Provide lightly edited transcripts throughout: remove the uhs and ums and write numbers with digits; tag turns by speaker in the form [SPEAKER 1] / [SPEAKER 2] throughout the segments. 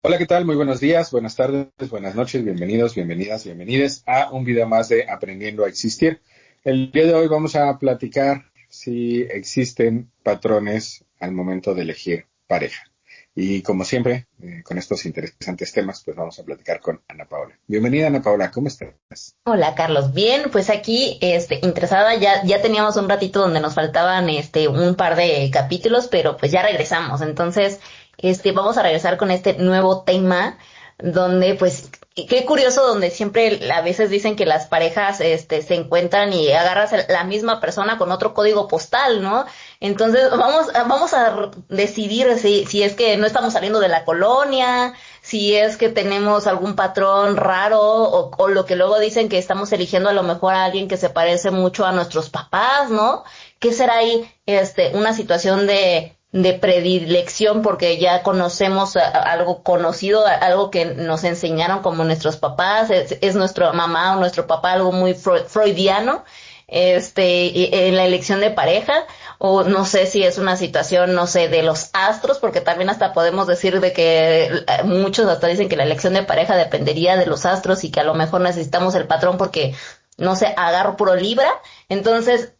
[SPEAKER 1] Hola, ¿qué tal? Muy buenos días, buenas tardes, buenas noches, bienvenidos, bienvenidas, bienvenides a un video más de Aprendiendo a Existir. El día de hoy vamos a platicar si existen patrones al momento de elegir pareja. Y como siempre, con estos interesantes temas, pues vamos a platicar con Ana Paola. Bienvenida, Ana Paola, ¿cómo estás?
[SPEAKER 2] Hola Carlos, bien, pues aquí interesada, ya teníamos un ratito donde nos faltaban un par de capítulos, pero pues ya regresamos. Entonces, vamos a regresar con este nuevo tema donde pues qué curioso, donde siempre a veces dicen que las parejas se encuentran y agarras la misma persona con otro código postal, ¿no? Entonces, vamos a decidir si es que no estamos saliendo de la colonia, si es que tenemos algún patrón raro o lo que luego dicen que estamos eligiendo a lo mejor a alguien que se parece mucho a nuestros papás, ¿no? ¿Qué será ahí una situación de predilección porque ya conocemos algo conocido, algo que nos enseñaron como nuestros papás, es nuestra mamá o nuestro papá, algo muy freudiano, en la elección de pareja? O no sé si es una situación, no sé, de los astros, porque también hasta podemos decir de que muchos hasta dicen que la elección de pareja dependería de los astros y que a lo mejor necesitamos el patrón porque, no sé, agarro puro Libra. Entonces,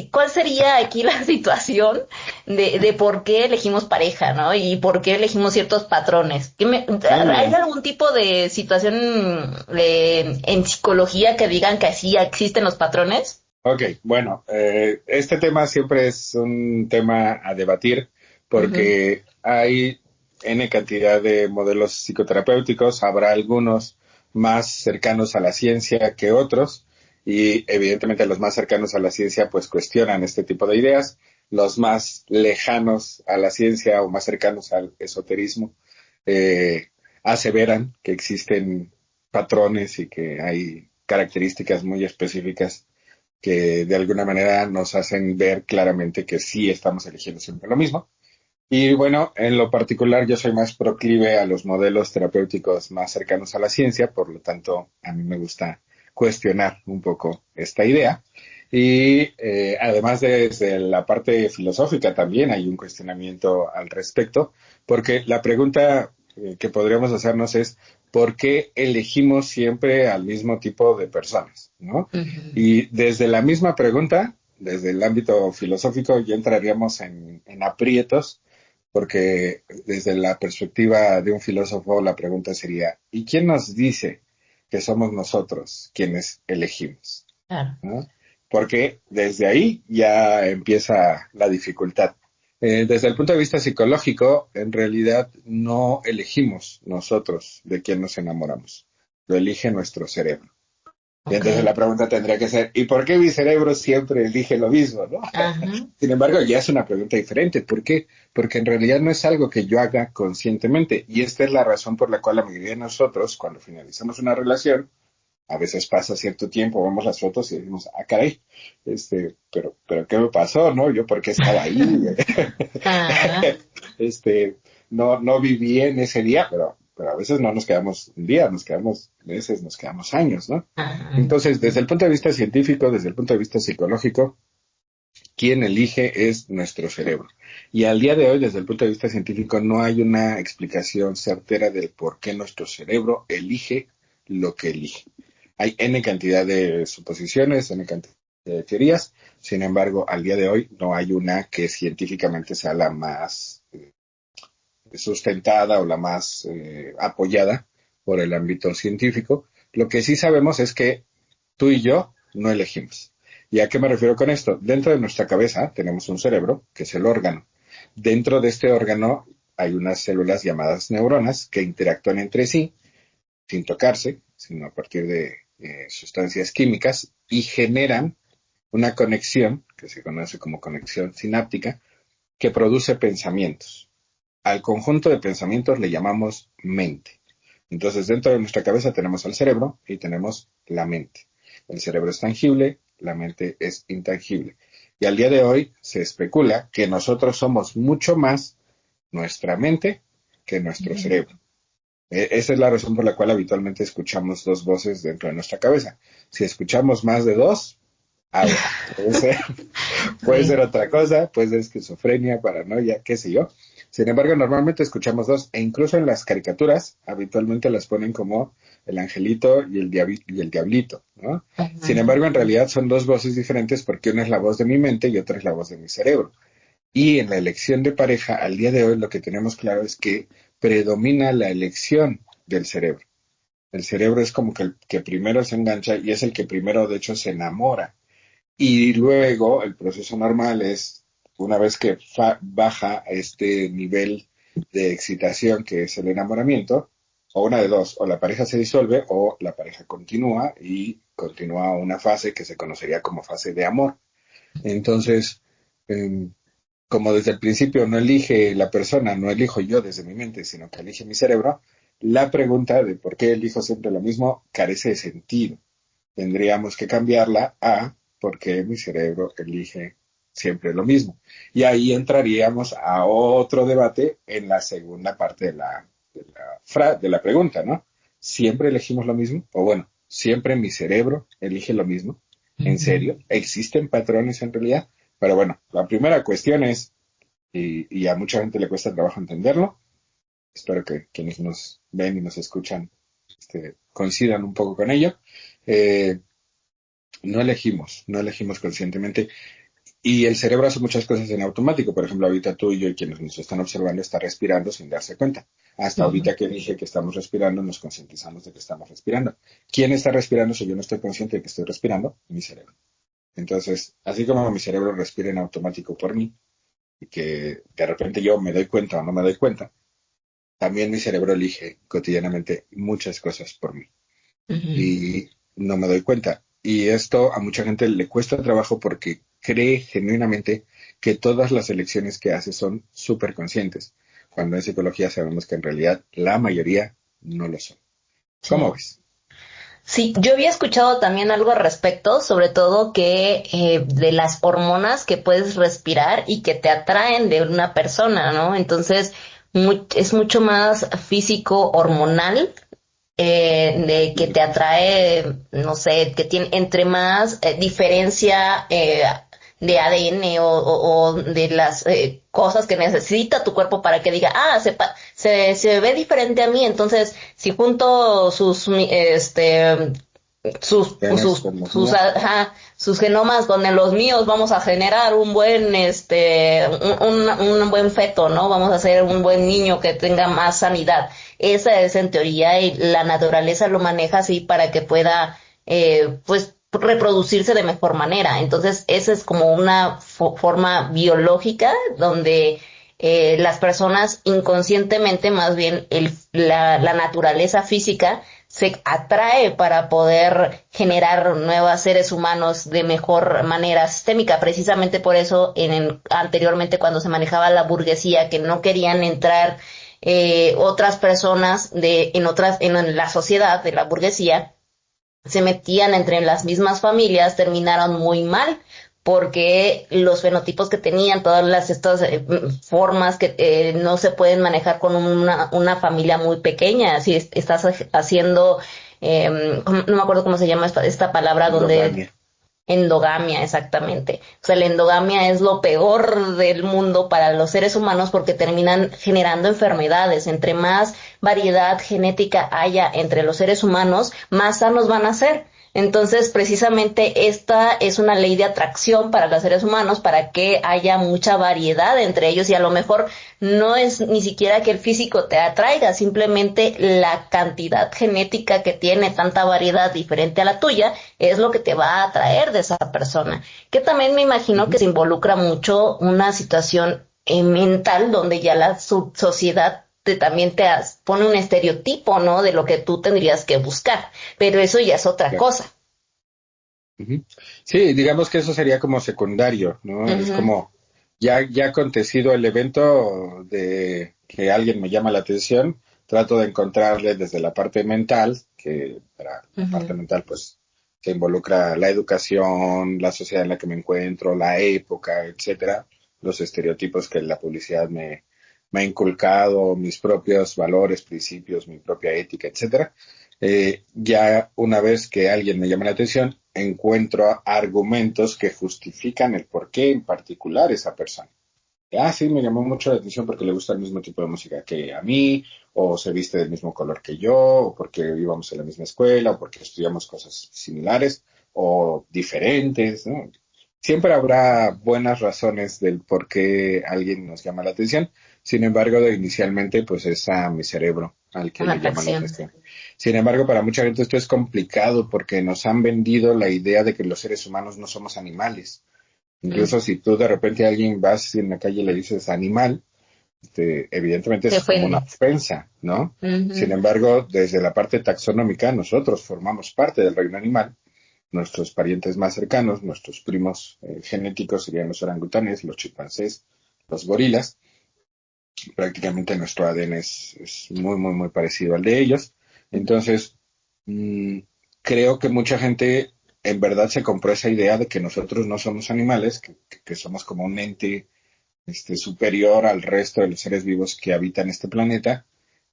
[SPEAKER 2] ¿cuál sería aquí la situación de por qué elegimos pareja, ¿no? Y por qué elegimos ciertos patrones.
[SPEAKER 1] Muy
[SPEAKER 2] ¿Hay
[SPEAKER 1] bien.
[SPEAKER 2] algún tipo de situación en psicología que digan que así existen los patrones?
[SPEAKER 1] Ok, bueno, este tema siempre es un tema a debatir
[SPEAKER 2] Ujú.
[SPEAKER 1] porque hay N cantidad de modelos psicoterapéuticos, habrá algunos más cercanos a la ciencia que otros y evidentemente los más cercanos a la ciencia pues cuestionan este tipo de ideas, los más lejanos a la ciencia o más cercanos al esoterismo eh, aseveran que existen patrones y que hay características muy específicas que de alguna manera nos hacen ver claramente que sí estamos eligiendo siempre lo mismo. Y bueno, en lo particular yo soy más proclive a los modelos terapéuticos más cercanos a la ciencia, por lo tanto a mí me gusta cuestionar un poco esta idea. Y además desde la parte filosófica también hay un cuestionamiento al respecto, porque la pregunta que podríamos hacernos es, ¿por qué elegimos siempre al mismo tipo de personas? ¿No?
[SPEAKER 2] Ujú.
[SPEAKER 1] Y desde la misma pregunta, desde el ámbito filosófico, ya entraríamos en aprietos porque desde la perspectiva de un filósofo la pregunta sería, ¿y quién nos dice que somos nosotros quienes elegimos?
[SPEAKER 2] Claro.
[SPEAKER 1] ¿No? Porque desde ahí ya empieza la dificultad. Desde el punto de vista psicológico, en realidad no elegimos nosotros de quién nos enamoramos, lo elige nuestro cerebro. Y
[SPEAKER 2] Ok.
[SPEAKER 1] entonces la pregunta tendría que ser, ¿y por qué mi cerebro siempre elige lo mismo, no?
[SPEAKER 2] Ajá.
[SPEAKER 1] Sin embargo, ya es una pregunta diferente. ¿Por qué? Porque en realidad no es algo que yo haga conscientemente. Y esta es la razón por la cual la mayoría de nosotros, cuando finalizamos una relación, a veces pasa cierto tiempo, vemos las fotos y decimos, ah, caray, pero ¿qué me pasó, no? Yo, ¿por qué estaba ahí?
[SPEAKER 2] Ah,
[SPEAKER 1] este, no viví en ese día, pero a veces no nos quedamos un día, nos quedamos meses, nos quedamos años, ¿no?
[SPEAKER 2] ah,
[SPEAKER 1] Entonces, desde el punto de vista científico, desde el punto de vista psicológico, quien elige es nuestro cerebro. Y al día de hoy, desde el punto de vista científico, no hay una explicación certera del por qué nuestro cerebro elige lo que elige. Hay N cantidad de suposiciones, N cantidad de teorías, sin embargo, al día de hoy no hay una que científicamente sea la más sustentada o la más apoyada por el ámbito científico. Lo que sí sabemos es que tú y yo no elegimos. ¿Y a qué me refiero con esto? Dentro de nuestra cabeza tenemos un cerebro, que es el órgano. Dentro de este órgano hay unas células llamadas neuronas que interactúan entre sí sin tocarse, sino a partir de sustancias químicas y generan una conexión que se conoce como conexión sináptica que produce pensamientos. Al conjunto de pensamientos le llamamos mente. Entonces, dentro de nuestra cabeza tenemos el cerebro y tenemos la mente. El cerebro es tangible, la mente es intangible. Y al día de hoy se especula que nosotros somos mucho más nuestra mente que nuestro cerebro. Esa es la razón por la cual habitualmente escuchamos dos voces dentro de nuestra cabeza. Si escuchamos más de dos, Ah, bueno, puede ser otra cosa, puede ser esquizofrenia, paranoia, qué sé yo. Sin embargo, normalmente escuchamos dos, e incluso en las caricaturas habitualmente las ponen como el angelito y y el diablito, ¿no? Sin
[SPEAKER 2] Ujú.
[SPEAKER 1] embargo, en realidad son dos voces diferentes porque una es la voz de mi mente y otra es la voz de mi cerebro. Y en la elección de pareja, al día de hoy, lo que tenemos claro es que predomina la elección del cerebro. El cerebro es como que el que primero se engancha y es el que primero, de hecho, se enamora. Y luego el proceso normal es, una vez que baja este nivel de excitación que es el enamoramiento, o una de dos, o la pareja se disuelve o la pareja continúa y continúa una fase que se conocería como fase de amor. Entonces, em, como desde el principio no elige la persona, no elijo yo desde mi mente, sino que elige mi cerebro, la pregunta de por qué elijo siempre lo mismo carece de sentido. Tendríamos que cambiarla a por qué mi cerebro elige siempre lo mismo. Y ahí entraríamos a otro debate en la segunda parte de la pregunta, ¿no? ¿Siempre elegimos lo mismo? O bueno, ¿siempre mi cerebro elige lo mismo? ¿En serio? ¿Existen patrones en realidad? Pero bueno, la primera cuestión es, y a mucha gente le cuesta trabajo entenderlo, espero que quienes nos ven y nos escuchan coincidan un poco con ello. Eh, no elegimos conscientemente. Y el cerebro hace muchas cosas en automático. Por ejemplo, ahorita tú y yo y quienes nos están observando está respirando sin darse cuenta. Hasta
[SPEAKER 2] Ujú.
[SPEAKER 1] ahorita que dije que estamos respirando, nos concientizamos de que estamos respirando. ¿Quién está respirando si yo no estoy consciente de que estoy respirando? Mi cerebro. Entonces, así como mi cerebro respira en automático por mí, y que de repente yo me doy cuenta o no me doy cuenta, también mi cerebro elige cotidianamente muchas cosas por mí.
[SPEAKER 2] Ujú.
[SPEAKER 1] Y no me doy cuenta. Y esto a mucha gente le cuesta trabajo porque cree genuinamente que todas las elecciones que hace son súper conscientes, cuando en psicología sabemos que en realidad la mayoría no lo son. ¿Cómo
[SPEAKER 2] Sí.
[SPEAKER 1] ves?
[SPEAKER 2] Sí, yo había escuchado también algo al respecto, sobre todo que de las hormonas que puedes respirar y que te atraen de una persona, ¿no? Entonces, es mucho más físico hormonal de que te atrae, no sé, que tiene entre más diferencia de ADN o de las cosas que necesita tu cuerpo para que diga, ah, se ve diferente a mí, entonces si junto
[SPEAKER 1] Tienes con los míos.
[SPEAKER 2] ajá, sus genomas con los míos, vamos a generar un buen, un buen feto, ¿no? Vamos a hacer un buen niño que tenga más sanidad. Esa es en teoría y la naturaleza lo maneja así para que pueda, pues, reproducirse de mejor manera. Entonces, esa es como una forma biológica donde las personas inconscientemente, más bien la naturaleza física, se atrae para poder generar nuevos seres humanos de mejor manera sistémica. Precisamente por eso, anteriormente cuando se manejaba la burguesía, que no querían entrar otras personas en la sociedad de la burguesía, se metían entre las mismas familias, terminaron muy mal porque los fenotipos que tenían, todas estas formas que no se pueden manejar con una familia muy pequeña. Si estás haciendo, no me acuerdo cómo se llama esta palabra, donde
[SPEAKER 1] Endogamia.
[SPEAKER 2] endogamia, exactamente. O sea, la endogamia es lo peor del mundo para los seres humanos porque terminan generando enfermedades. Entre más variedad genética haya entre los seres humanos, más sanos van a ser. Entonces, precisamente esta es una ley de atracción para los seres humanos para que haya mucha variedad entre ellos y a lo mejor no es ni siquiera que el físico te atraiga, simplemente la cantidad genética que tiene tanta variedad diferente a la tuya es lo que te va a atraer de esa persona. Que también me imagino que
[SPEAKER 1] Ujú.
[SPEAKER 2] se involucra mucho una situación mental donde ya la sociedad también pone un estereotipo, ¿no? De lo que tú tendrías que buscar, pero eso ya es otra
[SPEAKER 1] Claro.
[SPEAKER 2] cosa.
[SPEAKER 1] Ujú. Sí, digamos que eso sería como secundario, ¿no? Es
[SPEAKER 2] Ujú,
[SPEAKER 1] como ya acontecido el evento de que alguien me llama la atención, trato de encontrarle desde la parte mental, que para la parte
[SPEAKER 2] ujú.
[SPEAKER 1] mental pues se involucra la educación, la sociedad en la que me encuentro, la época, etcétera, los estereotipos que la publicidad me ha inculcado, mis propios valores, principios, mi propia ética, etcétera. ya una vez que alguien me llama la atención, encuentro argumentos que justifican el por qué en particular esa persona. Sí, me llamó mucho la atención porque le gusta el mismo tipo de música que a mí, o se viste del mismo color que yo, o porque íbamos en la misma escuela, o porque estudiamos cosas similares o diferentes, ¿no? Siempre habrá buenas razones del por qué alguien nos llama la atención. Sin embargo, inicialmente, pues es a mi cerebro al que
[SPEAKER 2] Una
[SPEAKER 1] le llama la
[SPEAKER 2] atracción.
[SPEAKER 1] atención. Sin embargo, para mucha gente esto es complicado porque nos han vendido la idea de que los seres humanos no somos animales.
[SPEAKER 2] Mm.
[SPEAKER 1] Incluso si tú de repente a alguien vas en la calle y le dices animal, evidentemente
[SPEAKER 2] Se
[SPEAKER 1] es como una
[SPEAKER 2] ofende.
[SPEAKER 1] ofensa, ¿no? Sin
[SPEAKER 2] Ujú.
[SPEAKER 1] embargo, desde la parte taxonómica, nosotros formamos parte del reino animal. Nuestros parientes más cercanos, nuestros primos genéticos serían los orangutanes, los chimpancés, los gorilas. Prácticamente nuestro ADN es muy, muy, muy parecido al de ellos. Entonces, mm, creo que mucha gente en verdad se compró esa idea de que nosotros no somos animales, que somos como un ente superior al resto de los seres vivos que habitan este planeta.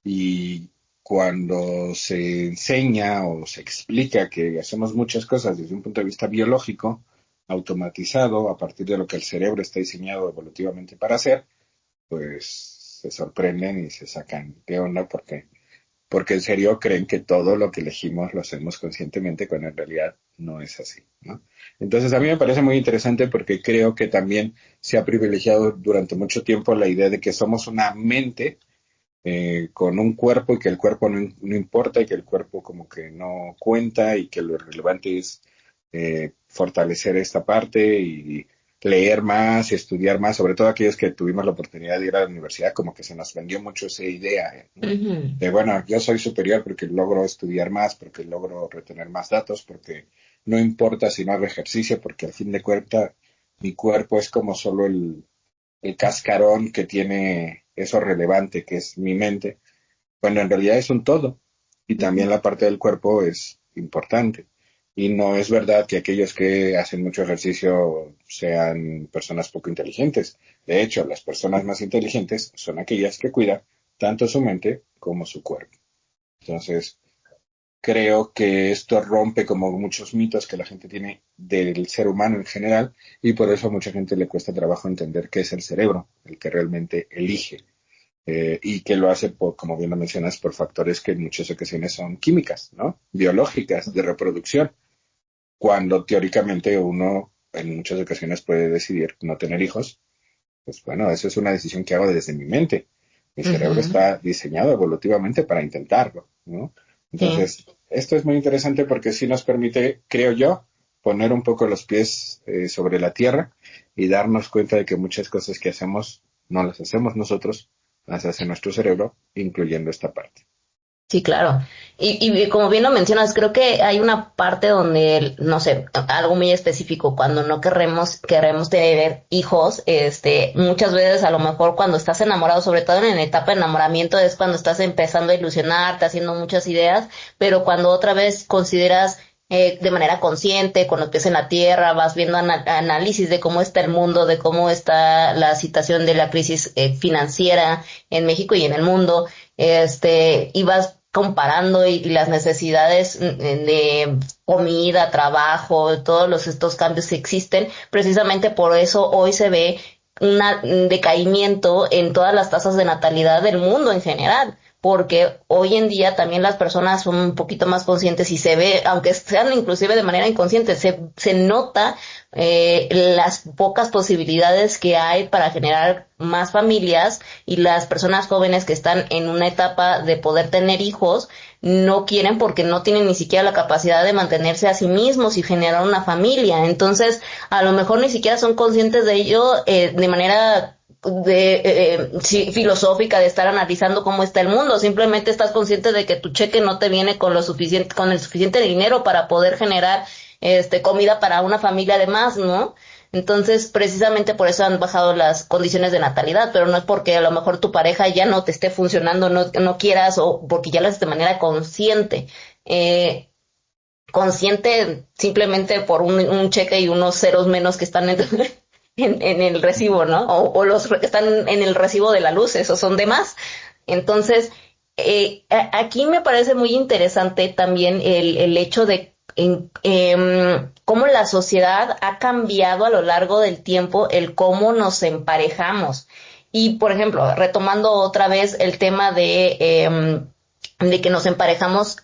[SPEAKER 1] Y cuando se enseña o se explica que hacemos muchas cosas desde un punto de vista biológico, automatizado, a partir de lo que el cerebro está diseñado evolutivamente para hacer, pues se sorprenden y se sacan de onda porque en serio creen que todo lo que elegimos lo hacemos conscientemente cuando en realidad no es así, ¿no? Entonces a mí me parece muy interesante porque creo que también se ha privilegiado durante mucho tiempo la idea de que somos una mente con un cuerpo y que el cuerpo no importa y que el cuerpo como que no cuenta y que lo relevante es fortalecer esta parte y leer más, estudiar más, sobre todo aquellos que tuvimos la oportunidad de ir a la universidad, como que se nos vendió mucho esa idea, ¿no?
[SPEAKER 2] Ujú.
[SPEAKER 1] De bueno, yo soy superior porque logro estudiar más, porque logro retener más datos, porque no importa si no hago ejercicio, porque al fin de cuentas mi cuerpo es como solo el cascarón que tiene eso relevante, que es mi mente, cuando en realidad es un todo. Y también
[SPEAKER 2] Ujú.
[SPEAKER 1] la parte del cuerpo es importante. Y no es verdad que aquellos que hacen mucho ejercicio sean personas poco inteligentes. De hecho, las personas más inteligentes son aquellas que cuidan tanto su mente como su cuerpo. Entonces, creo que esto rompe como muchos mitos que la gente tiene del ser humano en general y por eso a mucha gente le cuesta trabajo entender qué es el cerebro, el que realmente elige y que lo hace, por, como bien lo mencionas, por factores que en muchas ocasiones son químicas, ¿no? Biológicas, de reproducción, cuando teóricamente uno en muchas ocasiones puede decidir no tener hijos. Pues bueno, eso es una decisión que hago desde mi mente. Mi cerebro
[SPEAKER 2] Ujú.
[SPEAKER 1] está diseñado evolutivamente para intentarlo, ¿no?
[SPEAKER 2] Sí.
[SPEAKER 1] Entonces, esto es muy interesante porque sí nos permite, creo yo, poner un poco los pies sobre la tierra y darnos cuenta de que muchas cosas que hacemos no las hacemos nosotros, las hace nuestro cerebro, incluyendo esta parte.
[SPEAKER 2] Sí, claro. Y como bien lo mencionas, creo que hay una parte donde, no sé, algo muy específico, cuando no queremos tener hijos, muchas veces a lo mejor cuando estás enamorado, sobre todo en la etapa de enamoramiento, es cuando estás empezando a ilusionarte, haciendo muchas ideas, pero cuando otra vez consideras de manera consciente, con los pies en la tierra, vas viendo análisis de cómo está el mundo, de cómo está la situación de la crisis financiera en México y en el mundo, y vas comparando y las necesidades de comida, trabajo, estos cambios que existen, precisamente por eso hoy se ve un decaimiento en todas las tasas de natalidad del mundo en general, porque hoy en día también las personas son un poquito más conscientes y se ve, aunque sean inclusive de manera inconsciente, se nota las pocas posibilidades que hay para generar más familias y las personas jóvenes que están en una etapa de poder tener hijos no quieren porque no tienen ni siquiera la capacidad de mantenerse a sí mismos y generar una familia. Entonces, a lo mejor ni siquiera son conscientes de ello de manera sí, filosófica de estar analizando cómo está el mundo, simplemente estás consciente de que tu cheque no te viene con lo suficiente, con el suficiente dinero para poder generar comida para una familia de más, ¿no? Entonces, precisamente por eso han bajado las condiciones de natalidad, pero no es porque a lo mejor tu pareja ya no te esté funcionando, no quieras, o porque ya lo haces de manera consciente. Eh, Consciente simplemente por un cheque y unos ceros menos que están en el recibo, ¿no? O los que están en el recibo de la luz, esos son de más. Entonces, aquí me parece muy interesante también el hecho de cómo la sociedad ha cambiado a lo largo del tiempo el cómo nos emparejamos. Y, por ejemplo, retomando otra vez el tema de que nos emparejamos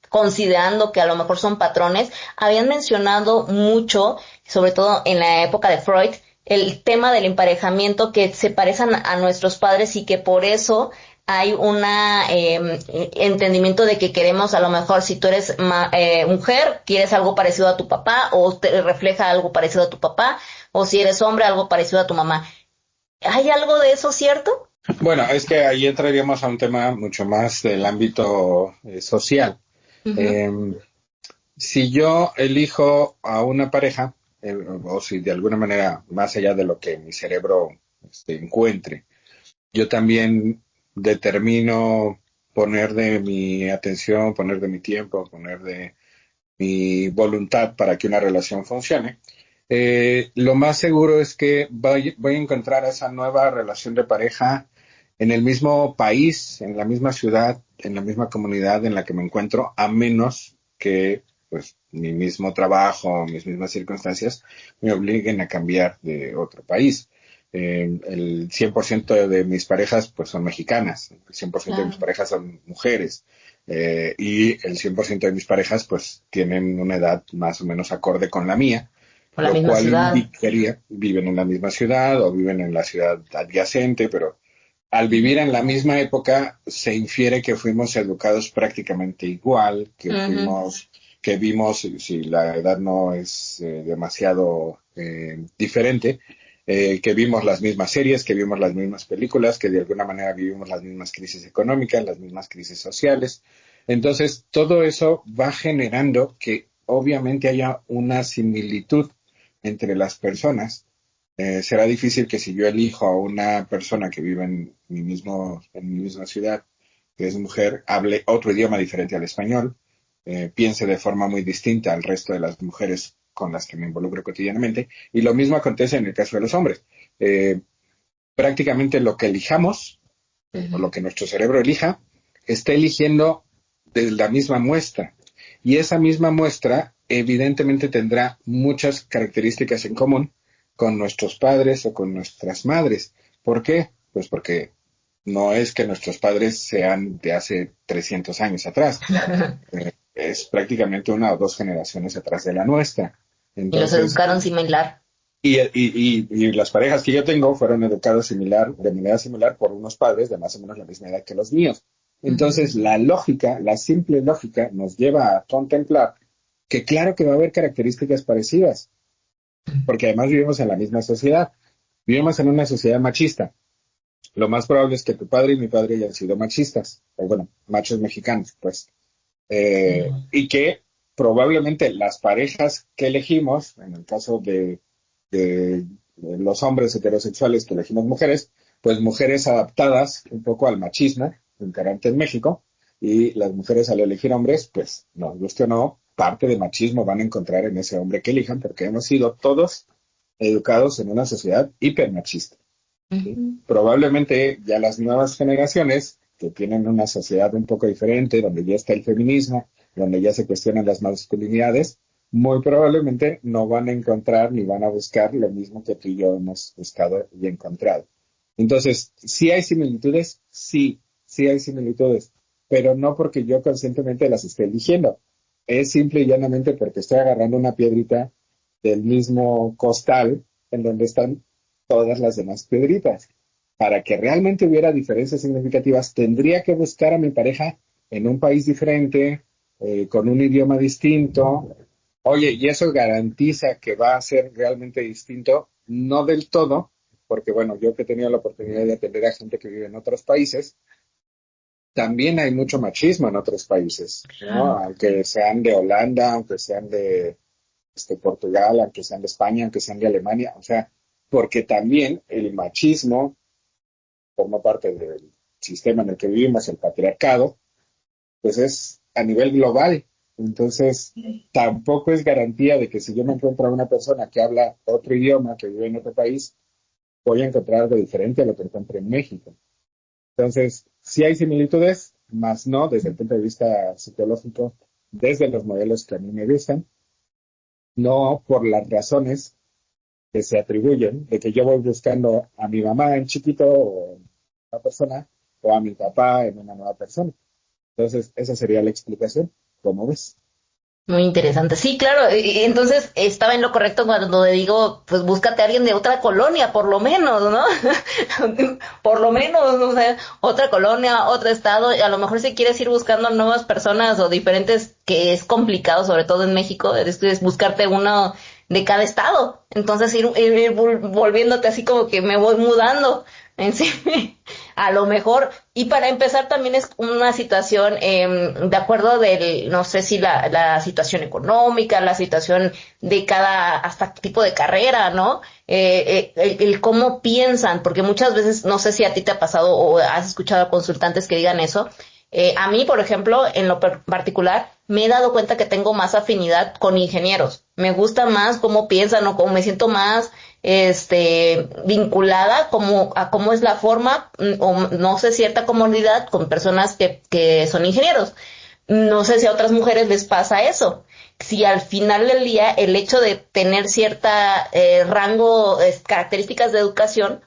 [SPEAKER 2] considerando que a lo mejor son patrones, habían mencionado mucho, sobre todo en la época de Freud, el tema del emparejamiento, que se parecen a nuestros padres y que por eso hay una entendimiento de que queremos, a lo mejor si tú eres mujer, quieres algo parecido a tu papá o te refleja algo parecido a tu papá, o si eres hombre, algo parecido a tu mamá. ¿Hay algo de eso cierto?
[SPEAKER 1] Bueno, es que ahí entraríamos a un tema mucho más del ámbito social.
[SPEAKER 2] Ujú.
[SPEAKER 1] Eh, si yo elijo a una pareja, o si de alguna manera, más allá de lo que mi cerebro encuentre, yo también determino poner de mi atención, poner de mi tiempo, poner de mi voluntad para que una relación funcione. Lo más seguro es que voy a encontrar esa nueva relación de pareja en el mismo país, en la misma ciudad, en la misma comunidad en la que me encuentro, a menos que pues mi mismo trabajo, mis mismas circunstancias me obliguen a cambiar de otro país. El 100% de mis parejas pues son mexicanas, el 100% de mis
[SPEAKER 2] Claro.
[SPEAKER 1] parejas son mujeres, y el 100% de mis parejas pues tienen una edad más o menos acorde con la mía,
[SPEAKER 2] O la
[SPEAKER 1] lo
[SPEAKER 2] misma
[SPEAKER 1] cual
[SPEAKER 2] ciudad.
[SPEAKER 1] indicaría viven en la misma ciudad o viven en la ciudad adyacente, pero al vivir en la misma época se infiere que fuimos educados prácticamente igual,
[SPEAKER 2] Ujú.
[SPEAKER 1] que vimos, si la edad no es demasiado diferente, que vimos las mismas series, que vimos las mismas películas, que de alguna manera vivimos las mismas crisis económicas, las mismas crisis sociales. Entonces, todo eso va generando que obviamente haya una similitud entre las personas. Será difícil que si yo elijo a una persona que vive en mi misma ciudad, que es mujer, hable otro idioma diferente al español, piense de forma muy distinta al resto de las mujeres con las que me involucro cotidianamente, y lo mismo acontece en el caso de los hombres. Eh, Prácticamente lo que elijamos, o lo
[SPEAKER 2] Ujú.
[SPEAKER 1] que nuestro cerebro elija, está eligiendo de la misma muestra. Y esa misma muestra evidentemente tendrá muchas características en común con nuestros padres o con nuestras madres. ¿Por qué? Pues porque no es que nuestros padres sean de hace 300 años atrás, es prácticamente una o dos generaciones atrás de la nuestra.
[SPEAKER 2] Y los
[SPEAKER 1] Entonces,
[SPEAKER 2] educaron similar.
[SPEAKER 1] y las parejas que yo tengo fueron educadas de manera similar por unos padres de más o menos la misma edad que los míos. Entonces,
[SPEAKER 2] Ujú.
[SPEAKER 1] la lógica, la simple lógica, nos lleva a contemplar que claro que va a haber características parecidas, porque además vivimos en la misma sociedad. Vivimos en una sociedad machista. Lo más probable es que tu padre y mi padre hayan sido machistas, o bueno, machos mexicanos, pues. Y que probablemente las parejas que elegimos, en el caso de los hombres heterosexuales que elegimos mujeres, pues mujeres adaptadas un poco al machismo imperante en México, y las mujeres al elegir hombres, pues nos guste o no, parte de machismo van a encontrar en ese hombre que elijan, porque hemos sido todos educados en una sociedad hipermachista. ¿Sí?
[SPEAKER 2] Ujú.
[SPEAKER 1] Probablemente ya las nuevas generaciones que tienen una sociedad un poco diferente, donde ya está el feminismo, donde ya se cuestionan las masculinidades, muy probablemente no van a encontrar ni van a buscar lo mismo que tú y yo hemos buscado y encontrado. Entonces, ¿sí hay similitudes? Sí, sí hay similitudes, pero no porque yo conscientemente las esté eligiendo. Es simple y llanamente porque estoy agarrando una piedrita del mismo costal en donde están todas las demás piedritas. Para que realmente hubiera diferencias significativas, tendría que buscar a mi pareja en un país diferente, con un idioma distinto. Oye, y eso garantiza que va a ser realmente distinto, no del todo, porque bueno, yo que he tenido la oportunidad de atender a gente que vive en otros países, también hay mucho machismo en otros países, ¿no?
[SPEAKER 2] Claro.
[SPEAKER 1] Aunque sean de Holanda, aunque sean de Portugal, aunque sean de España, aunque sean de Alemania, o sea, porque también el machismo forma parte del sistema en el que vivimos, el patriarcado, pues es a nivel global. Entonces, tampoco es garantía de que si yo me encuentro a una persona que habla otro idioma, que vive en otro país, voy a encontrar algo diferente a lo que encuentro en México. Entonces, sí hay similitudes, más no desde el punto de vista psicológico, desde los modelos que a mí me gustan, no por las razones que se atribuyen, de que yo voy buscando a mi mamá en chiquito o en una persona, o a mi papá en una nueva persona. Entonces, esa sería la explicación. ¿Cómo ves?
[SPEAKER 2] Muy interesante. Sí, claro. Y entonces estaba en lo correcto cuando le digo, pues búscate a alguien de otra colonia, por lo menos, ¿no? Por lo menos, o sea, otra colonia, otro estado. Y a lo mejor si quieres ir buscando nuevas personas o diferentes, que es complicado, sobre todo en México, es buscarte uno de cada estado. Entonces ir volviéndote así como que me voy mudando en sí. A lo mejor, y para empezar también es una situación, de acuerdo del, no sé si la situación económica, la situación de cada, hasta tipo de carrera, ¿no? El cómo piensan, porque muchas veces, no sé si a ti te ha pasado o has escuchado a consultantes que digan eso. A mí, por ejemplo, en lo particular, me he dado cuenta que tengo más afinidad con ingenieros. Me gusta más cómo piensan o cómo me siento más vinculada como a cómo es la forma, o no sé, cierta comodidad con personas que son ingenieros. No sé si a otras mujeres les pasa eso. Si al final del día el hecho de tener cierta rango, características de educación,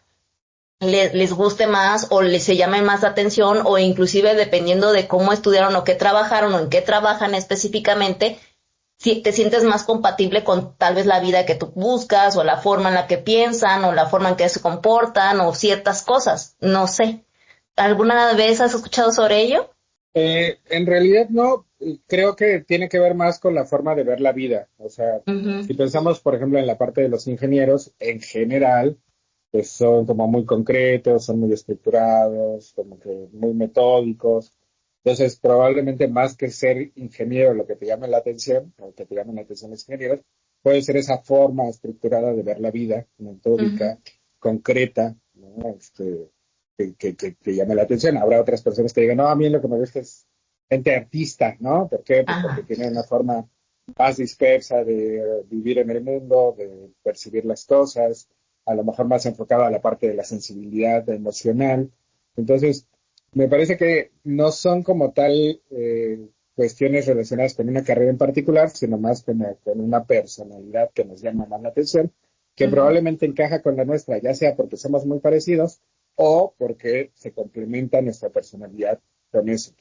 [SPEAKER 2] les guste más o les se llame más la atención, o inclusive dependiendo de cómo estudiaron o qué trabajaron o en qué trabajan específicamente, si te sientes más compatible con tal vez la vida que tú buscas o la forma en la que piensan o la forma en que se comportan o ciertas cosas. No sé. ¿Alguna vez has escuchado sobre ello?
[SPEAKER 1] En realidad no, creo que tiene que ver más con la forma de ver la vida. O sea,
[SPEAKER 2] Ujú.
[SPEAKER 1] si pensamos, por ejemplo, en la parte de los ingenieros, en general, pues son como muy concretos, son muy estructurados, como que muy metódicos. Entonces, probablemente más que ser ingeniero, lo que te llame la atención, o que te llamen la atención los ingenieros, puede ser esa forma estructurada de ver la vida,
[SPEAKER 2] Ujú.
[SPEAKER 1] metódica, concreta, ¿no? Que llame la atención. Habrá otras personas que digan, no, a mí lo que me gusta es gente artista, ¿no? ¿Por qué? Pues porque
[SPEAKER 2] Ajá.
[SPEAKER 1] tiene una forma más dispersa de vivir en el mundo, de percibir las cosas, a lo mejor más enfocado a la parte de la sensibilidad emocional. Entonces, me parece que no son como tal cuestiones relacionadas con una carrera en particular, sino más como con una personalidad que nos llama más la atención, que
[SPEAKER 2] Ujú.
[SPEAKER 1] probablemente encaja con la nuestra, ya sea porque somos muy parecidos o porque se complementa nuestra personalidad con eso.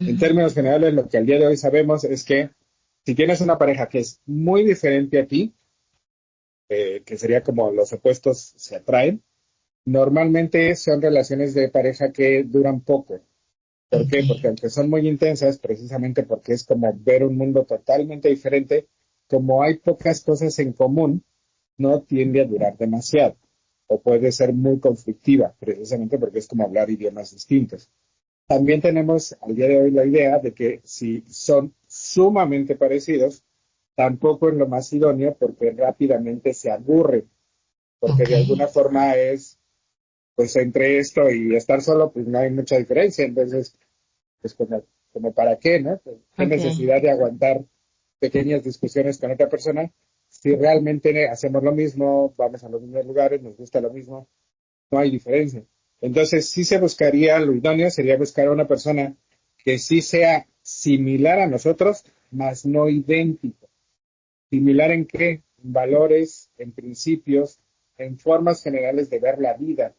[SPEAKER 1] En
[SPEAKER 2] Ujú.
[SPEAKER 1] términos generales, lo que al día de hoy sabemos es que si tienes una pareja que es muy diferente a ti, que sería como los opuestos se atraen, normalmente son relaciones de pareja que duran poco. ¿Por qué? Porque
[SPEAKER 2] Okay.
[SPEAKER 1] aunque son muy intensas, precisamente porque es como ver un mundo totalmente diferente, como hay pocas cosas en común, no tiende a durar demasiado o puede ser muy conflictiva, precisamente porque es como hablar idiomas distintos. También tenemos al día de hoy la idea de que si son sumamente parecidos, tampoco es lo más idóneo porque rápidamente se aburre, porque de
[SPEAKER 2] Okay.
[SPEAKER 1] alguna forma es, pues entre esto y estar solo, pues no hay mucha diferencia. Entonces, pues como para qué, ¿no? Pues, ¿qué
[SPEAKER 2] Okay.
[SPEAKER 1] necesidad de aguantar pequeñas discusiones con otra persona si realmente hacemos lo mismo, vamos a los mismos lugares, nos gusta lo mismo? No hay diferencia. Entonces, sí se buscaría, lo idóneo sería buscar a una persona que sí sea similar a nosotros, mas no idéntico. ¿Similar en qué? En valores, en principios, en formas generales de ver la vida.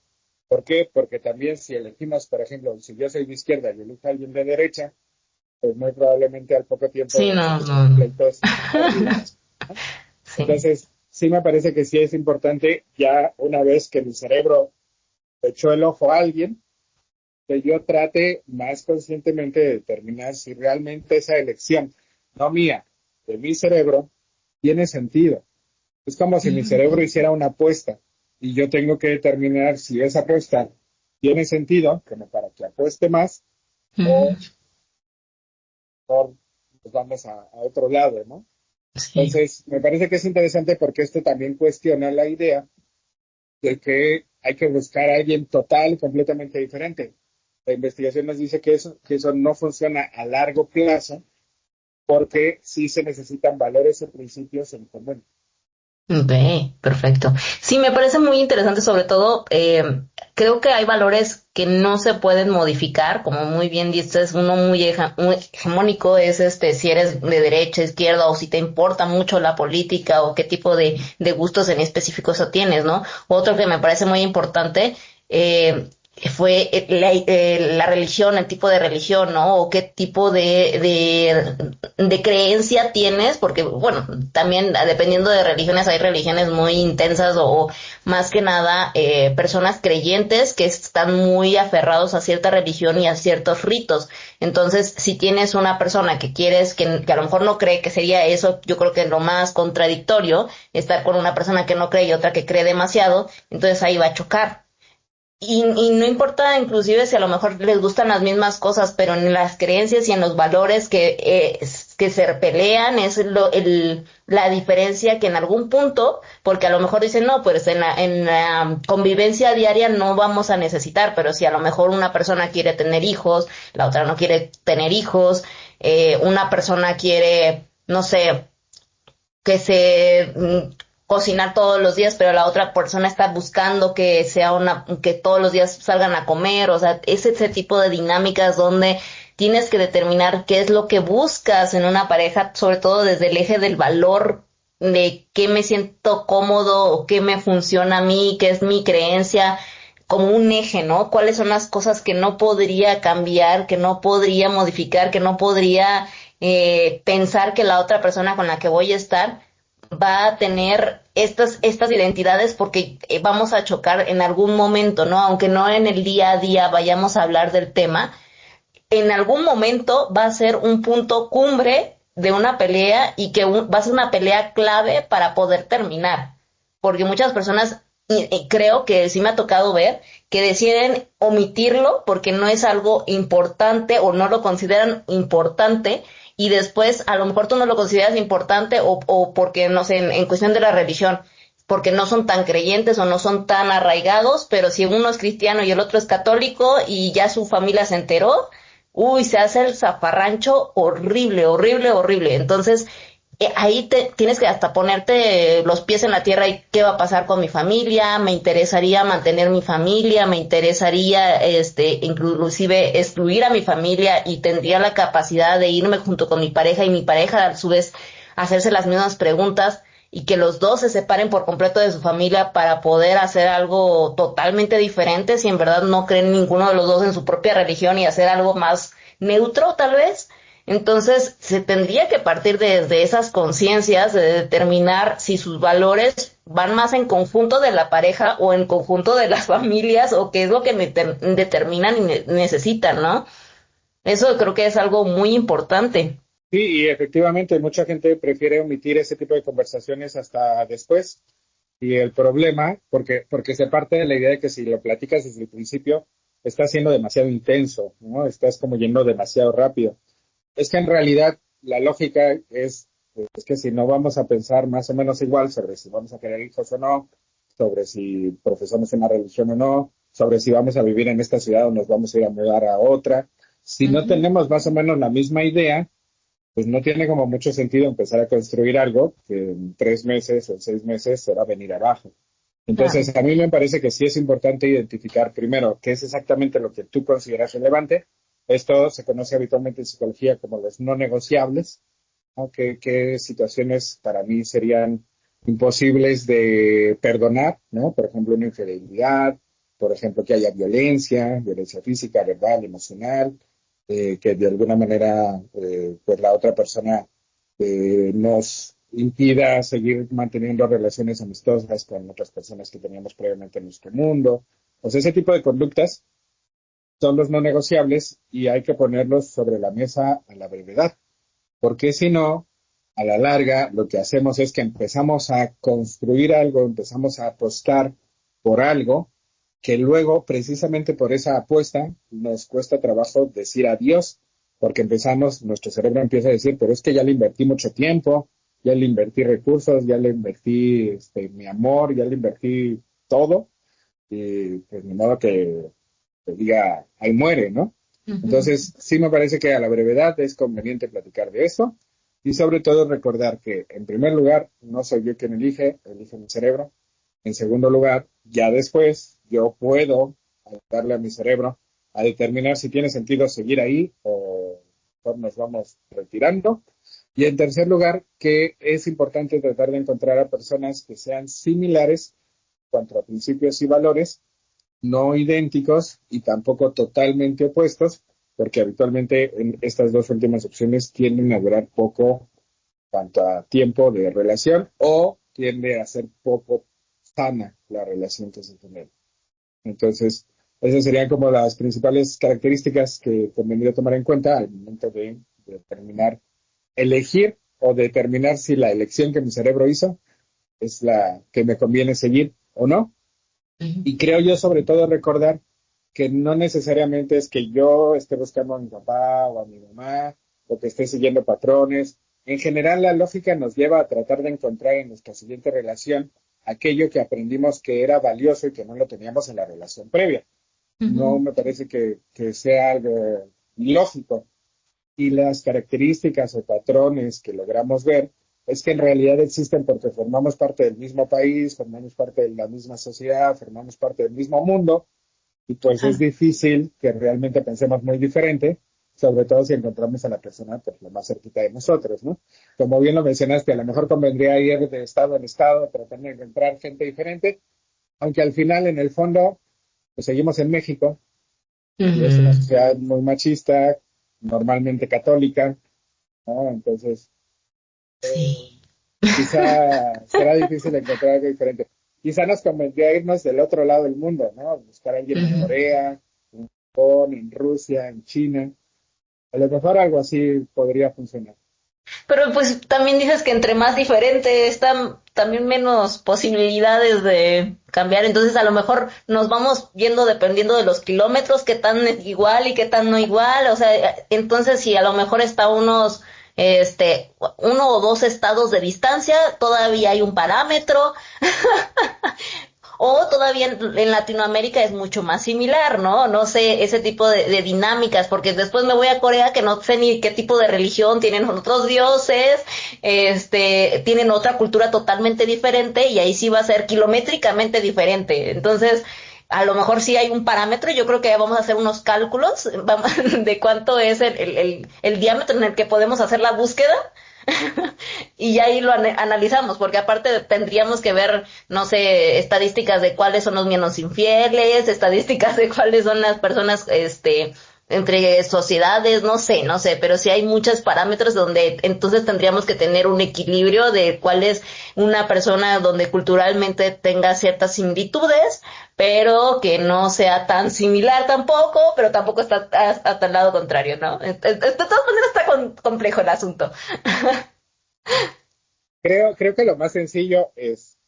[SPEAKER 1] ¿Por qué? Porque también si elegimos, por ejemplo, si yo soy de izquierda y elijo a alguien de derecha, pues muy probablemente al poco
[SPEAKER 2] Sí,
[SPEAKER 1] tiempo se
[SPEAKER 2] no,
[SPEAKER 1] tengan
[SPEAKER 2] no, no.
[SPEAKER 1] pleitos horribles, ¿no?
[SPEAKER 2] Sí.
[SPEAKER 1] Entonces, sí me parece que sí es importante, ya una vez que mi cerebro echó el ojo a alguien, que yo trate más conscientemente de determinar si realmente esa elección, no mía, de mi cerebro, tiene sentido. Es como si mi
[SPEAKER 2] Ujú.
[SPEAKER 1] cerebro hiciera una apuesta y yo tengo que determinar si esa apuesta tiene sentido, como para que apueste más, o
[SPEAKER 2] Ujú.
[SPEAKER 1] por, pues vamos a otro lado, ¿no?
[SPEAKER 2] Sí.
[SPEAKER 1] Entonces, me parece que es interesante porque esto también cuestiona la idea de que hay que buscar a alguien total y completamente diferente. La investigación nos dice que eso no funciona a largo plazo porque sí se necesitan valores y principios en común.
[SPEAKER 2] Ve, perfecto. Sí, me parece muy interesante, sobre todo, creo que hay valores que no se pueden modificar, como muy bien dices, uno muy hegemónico es si eres de derecha, izquierda, o si te importa mucho la política, o qué tipo de gustos en específico eso tienes, ¿no? Otro que me parece muy importante, fue la religión, el tipo de religión, ¿no? O qué tipo de creencia tienes, porque, bueno, también dependiendo de religiones, hay religiones muy intensas o más que nada personas creyentes que están muy aferrados a cierta religión y a ciertos ritos. Entonces, si tienes una persona que quieres, que a lo mejor no cree, que sería eso, yo creo que es lo más contradictorio, estar con una persona que no cree y otra que cree demasiado, entonces ahí va a chocar. Y no importa inclusive si a lo mejor les gustan las mismas cosas, pero en las creencias y en los valores que se pelean es la diferencia que en algún punto, porque a lo mejor dicen, no, pues en la convivencia diaria no vamos a necesitar, pero si a lo mejor una persona quiere tener hijos, la otra no quiere tener hijos, una persona quiere, no sé, que cocinar todos los días, pero la otra persona está buscando que todos los días salgan a comer, o sea, es ese tipo de dinámicas donde tienes que determinar qué es lo que buscas en una pareja, sobre todo desde el eje del valor de qué me siento cómodo o qué me funciona a mí, qué es mi creencia, como un eje, ¿no? ¿Cuáles son las cosas que no podría cambiar, que no podría modificar, que no podría pensar que la otra persona con la que voy a estar va a tener estas identidades porque vamos a chocar en algún momento, ¿no? Aunque no en el día a día vayamos a hablar del tema, en algún momento va a ser un punto cumbre de una pelea y que va a ser una pelea clave para poder terminar. Porque muchas personas, y creo que sí me ha tocado ver, que deciden omitirlo porque no es algo importante o no lo consideran importante y después a lo mejor tú no lo consideras importante o porque, no sé, en cuestión de la religión, porque no son tan creyentes o no son tan arraigados, pero si uno es cristiano y el otro es católico y ya su familia se enteró, uy, se hace el zafarrancho horrible, horrible, horrible. Entonces, ahí tienes que hasta ponerte los pies en la tierra y qué va a pasar con mi familia, me interesaría mantener mi familia, me interesaría inclusive excluir a mi familia y tendría la capacidad de irme junto con mi pareja y mi pareja a su vez hacerse las mismas preguntas y que los dos se separen por completo de su familia para poder hacer algo totalmente diferente si en verdad no creen ninguno de los dos en su propia religión y hacer algo más neutro tal vez. Entonces, se tendría que partir desde esas conciencias de determinar si sus valores van más en conjunto de la pareja o en conjunto de las familias o qué es lo que determinan y necesitan, ¿no? Eso creo que es algo muy importante.
[SPEAKER 1] Sí, y efectivamente mucha gente prefiere omitir ese tipo de conversaciones hasta después. Y el problema, porque se parte de la idea de que si lo platicas desde el principio, estás siendo demasiado intenso, ¿no? Estás como yendo demasiado rápido. Es que en realidad la lógica es que si no vamos a pensar más o menos igual sobre si vamos a querer hijos o no, sobre si profesamos una religión o no, sobre si vamos a vivir en esta ciudad o nos vamos a ir a mudar a otra, si no
[SPEAKER 2] Ujú.
[SPEAKER 1] tenemos más o menos la misma idea, pues no tiene como mucho sentido empezar a construir algo que en 3 meses o en 6 meses se va a venir abajo.
[SPEAKER 2] Claro.
[SPEAKER 1] Entonces, a mí me parece que sí es importante identificar primero qué es exactamente lo que tú consideras relevante. Esto se conoce habitualmente en psicología como los no negociables, ¿no? ¿Qué situaciones para mí serían imposibles de perdonar, ¿no? Por ejemplo, una infidelidad, por ejemplo, que haya violencia, violencia física, verbal, emocional, que de alguna manera pues la otra persona nos impida seguir manteniendo relaciones amistosas con otras personas que teníamos previamente en nuestro mundo. O sea, ese tipo de conductas son los no negociables y hay que ponerlos sobre la mesa a la brevedad, porque si no, a la larga lo que hacemos es que empezamos a construir algo, empezamos a apostar por algo que luego, precisamente por esa apuesta, nos cuesta trabajo decir adiós, porque nuestro cerebro empieza a decir, pero es que ya le invertí mucho tiempo, ya le invertí recursos, ya le invertí mi amor, ya le invertí todo, y pues ni modo que diga, ahí muere, ¿no?
[SPEAKER 2] Ujú.
[SPEAKER 1] Entonces, sí me parece que a la brevedad es conveniente platicar de eso y sobre todo recordar que, en primer lugar, no soy yo quien elige mi cerebro. En segundo lugar, ya después yo puedo ayudarle a mi cerebro a determinar si tiene sentido seguir ahí o mejor nos vamos retirando. Y en tercer lugar, que es importante tratar de encontrar a personas que sean similares en cuanto a principios y valores, no idénticos y tampoco totalmente opuestos, porque habitualmente en estas dos últimas opciones tienden a durar poco en cuanto a tiempo de relación o tiende a ser poco sana la relación que se genera. Entonces, esas serían como las principales características que convendría tomar en cuenta al momento de determinar, elegir o determinar si la elección que mi cerebro hizo es la que me conviene seguir o no. Y creo yo sobre todo recordar que no necesariamente es que yo esté buscando a mi papá o a mi mamá o que esté siguiendo patrones. En general, la lógica nos lleva a tratar de encontrar en nuestra siguiente relación aquello que aprendimos que era valioso y que no lo teníamos en la relación previa. No me parece que sea algo ilógico. Y las características o patrones que logramos ver es que en realidad existen porque formamos parte del mismo país, formamos parte de la misma sociedad, formamos parte del mismo mundo, y pues es difícil que realmente pensemos muy diferente, sobre todo si encontramos a la persona pues lo más cerquita de nosotros, ¿no? Como bien lo mencionaste, a lo mejor convendría ir de estado en estado, tratando de encontrar gente diferente, aunque al final, en el fondo, pues seguimos en México, y es una sociedad muy machista, normalmente católica, ¿no? Entonces,
[SPEAKER 2] Sí.
[SPEAKER 1] quizá será difícil encontrar algo diferente. Quizá nos convendría irnos del otro lado del mundo, ¿no? Buscar a alguien en Corea, en Japón, en Rusia, en China. A lo mejor algo así podría funcionar.
[SPEAKER 2] Pero pues también dices que entre más diferente están también menos posibilidades de cambiar, entonces a lo mejor nos vamos yendo dependiendo de los kilómetros, qué tan igual y qué tan no igual, o sea, entonces si a lo mejor está uno o dos estados de distancia, todavía hay un parámetro. O todavía en Latinoamérica es mucho más similar, ¿no? No sé, ese tipo de dinámicas, porque después me voy a Corea que no sé ni qué tipo de religión, tienen otros dioses, tienen otra cultura totalmente diferente y ahí sí va a ser kilométricamente diferente. Entonces, a lo mejor sí hay un parámetro, yo creo que vamos a hacer unos cálculos de cuánto es el diámetro en el que podemos hacer la búsqueda y ya ahí lo analizamos, porque aparte tendríamos que ver, no sé, estadísticas de cuáles son los menos infieles, estadísticas de cuáles son las personas, entre sociedades, no sé, pero sí hay muchos parámetros donde entonces tendríamos que tener un equilibrio de cuál es una persona donde culturalmente tenga ciertas similitudes, pero que no sea tan similar tampoco, pero tampoco está hasta el lado contrario, ¿no? De todas maneras está complejo el asunto.
[SPEAKER 1] Creo que lo más sencillo es,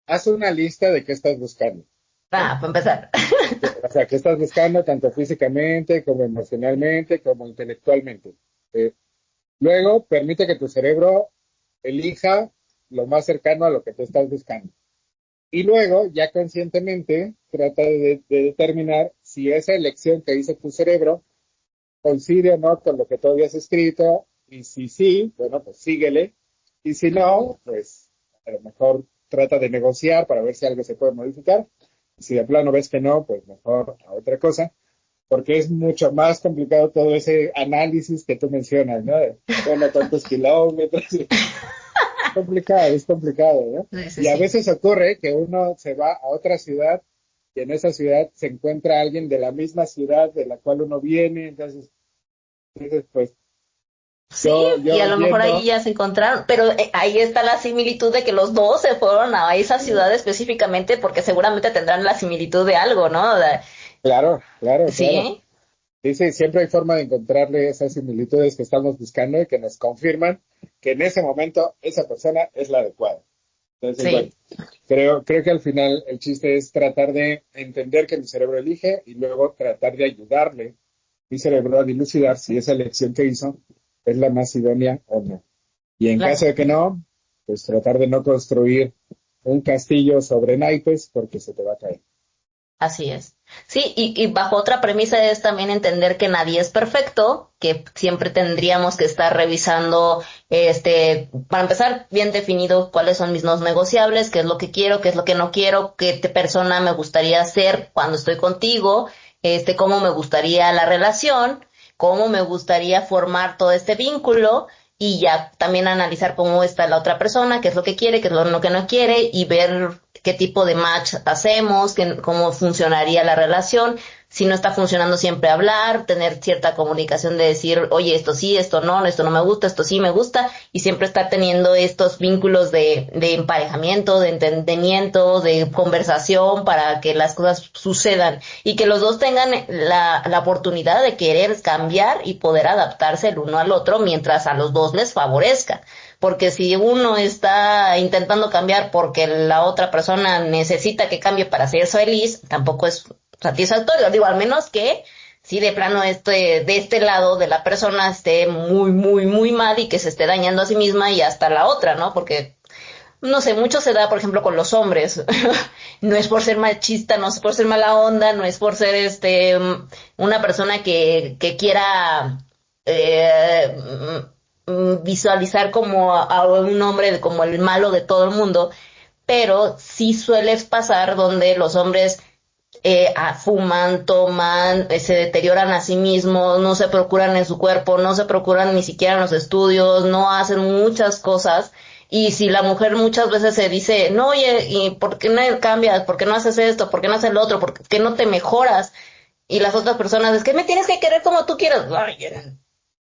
[SPEAKER 1] haz una lista de qué estás buscando, ¿no?
[SPEAKER 2] Para empezar.
[SPEAKER 1] O sea, qué estás buscando tanto físicamente como emocionalmente como intelectualmente. Eh, Luego, permite que tu cerebro elija lo más cercano a lo que tú estás buscando. Y luego, ya conscientemente, trata de determinar si esa elección que hizo tu cerebro coincide o no con lo que tú habías escrito. Y si sí, bueno, pues síguele. Y si no, pues a lo mejor trata de negociar para ver si algo se puede modificar. Y si de plano ves que no, pues mejor a otra cosa, porque es mucho más complicado todo ese análisis que tú mencionas, ¿no? Bueno, tantos kilómetros. Es complicado, ¿no?
[SPEAKER 2] Sí, sí,
[SPEAKER 1] Y a
[SPEAKER 2] sí.
[SPEAKER 1] veces ocurre que uno se va a otra ciudad y en esa ciudad se encuentra alguien de la misma ciudad de la cual uno viene, entonces pues
[SPEAKER 2] Sí, y
[SPEAKER 1] yo
[SPEAKER 2] a lo mejor ahí
[SPEAKER 1] yendo,
[SPEAKER 2] ya se encontraron, pero ahí está la similitud de que los dos se fueron a esa ciudad específicamente porque seguramente tendrán la similitud de algo, ¿no?
[SPEAKER 1] claro, claro, claro.
[SPEAKER 2] Sí,
[SPEAKER 1] Sí, sí, siempre hay forma de encontrarle esas similitudes que estamos buscando y que nos confirman que en ese momento esa persona es la adecuada. Entonces, bueno,
[SPEAKER 2] sí,
[SPEAKER 1] creo que al final el chiste es tratar de entender que mi cerebro elige y luego tratar de ayudarle mi cerebro a dilucidar si esa elección que hizo es la más idónea o no. Y en caso
[SPEAKER 2] claro.
[SPEAKER 1] de que no, pues tratar de no construir un castillo sobre naipes porque se te va a caer.
[SPEAKER 2] Así es. Sí, y bajo otra premisa es también entender que nadie es perfecto, que siempre tendríamos que estar revisando, para empezar, bien definido cuáles son mis no negociables, qué es lo que quiero, qué es lo que no quiero, persona me gustaría ser cuando estoy contigo, cómo me gustaría la relación, cómo me gustaría formar todo este vínculo y ya también analizar cómo está la otra persona, qué es lo que quiere, qué es lo que no quiere y ver qué tipo de match hacemos, cómo funcionaría la relación, si no está funcionando siempre hablar, tener cierta comunicación de decir, oye, esto sí, esto no me gusta, esto sí me gusta, y siempre estar teniendo estos vínculos de emparejamiento, de entendimiento, de conversación para que las cosas sucedan y que los dos tengan la oportunidad de querer cambiar y poder adaptarse el uno al otro mientras a los dos les favorezca. Porque si uno está intentando cambiar porque la otra persona necesita que cambie para ser feliz, tampoco es satisfactorio. Digo, al menos que si de plano de este lado de la persona esté muy, muy, muy mal y que se esté dañando a sí misma y hasta la otra, ¿no? Porque, no sé, mucho se da, por ejemplo, con los hombres. No es por ser machista, no es por ser mala onda, no es por ser una persona que quiera eh, visualizar como a un hombre como el malo de todo el mundo, pero sí suele pasar donde los hombres fuman, toman, se deterioran a sí mismos, no se procuran en su cuerpo, no se procuran ni siquiera en los estudios, no hacen muchas cosas. Y si la mujer muchas veces se dice, no, oye, ¿y por qué no cambias? ¿Por qué no haces esto? ¿Por qué no haces lo otro? ¿Por qué no te mejoras? Y las otras personas, es que me tienes que querer como tú quieras. Ay,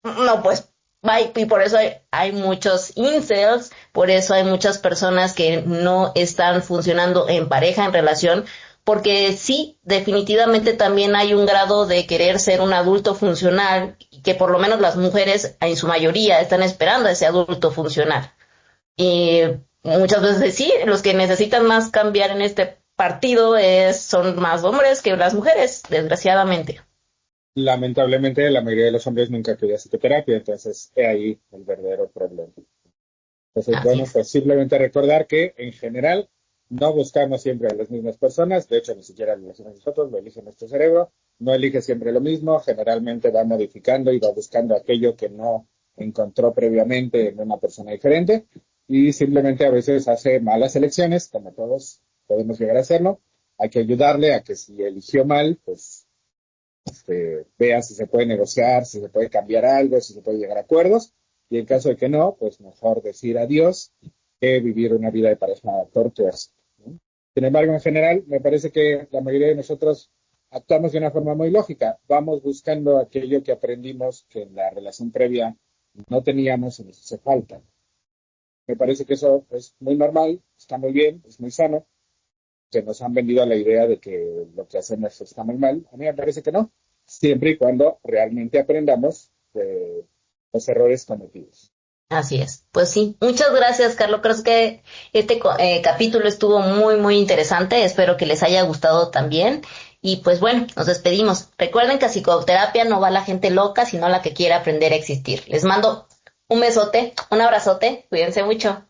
[SPEAKER 2] no, pues, bye. Y por eso hay muchos incels, por eso hay muchas personas que no están funcionando en pareja, en relación, porque sí, definitivamente también hay un grado de querer ser un adulto funcional, y que por lo menos las mujeres, en su mayoría, están esperando a ese adulto funcional. Y muchas veces sí, los que necesitan más cambiar en este partido son más hombres que las mujeres, desgraciadamente.
[SPEAKER 1] Lamentablemente, la mayoría de los hombres nunca quería psicoterapia, entonces he ahí el verdadero problema. Entonces,
[SPEAKER 2] Así
[SPEAKER 1] bueno,
[SPEAKER 2] es.
[SPEAKER 1] pues simplemente recordar que en general no buscamos siempre a las mismas personas, de hecho ni siquiera lo elegimos nosotros, lo elige nuestro cerebro, no elige siempre lo mismo, generalmente va modificando y va buscando aquello que no encontró previamente en una persona diferente y simplemente a veces hace malas elecciones, como todos podemos llegar a hacerlo. Hay que ayudarle a que si eligió mal, pues vea si se puede negociar, si se puede cambiar algo, si se puede llegar a acuerdos. Y en caso de que no, pues mejor decir adiós que vivir una vida de pareja tortuosa, ¿no? Sin embargo, en general, me parece que la mayoría de nosotros actuamos de una forma muy lógica. Vamos buscando aquello que aprendimos que en la relación previa no teníamos y nos hace falta. Me parece que eso es muy normal, está muy bien, es muy sano, que nos han vendido la idea de que lo que hacemos está muy mal. A mí me parece que no, siempre y cuando realmente aprendamos de los errores cometidos.
[SPEAKER 2] Así es. Pues sí, muchas gracias, Carlos. Creo que capítulo estuvo muy, muy interesante. Espero que les haya gustado también. Y pues bueno, nos despedimos. Recuerden que a psicoterapia no va la gente loca, sino la que quiere aprender a existir. Les mando un besote, un abrazote. Cuídense mucho.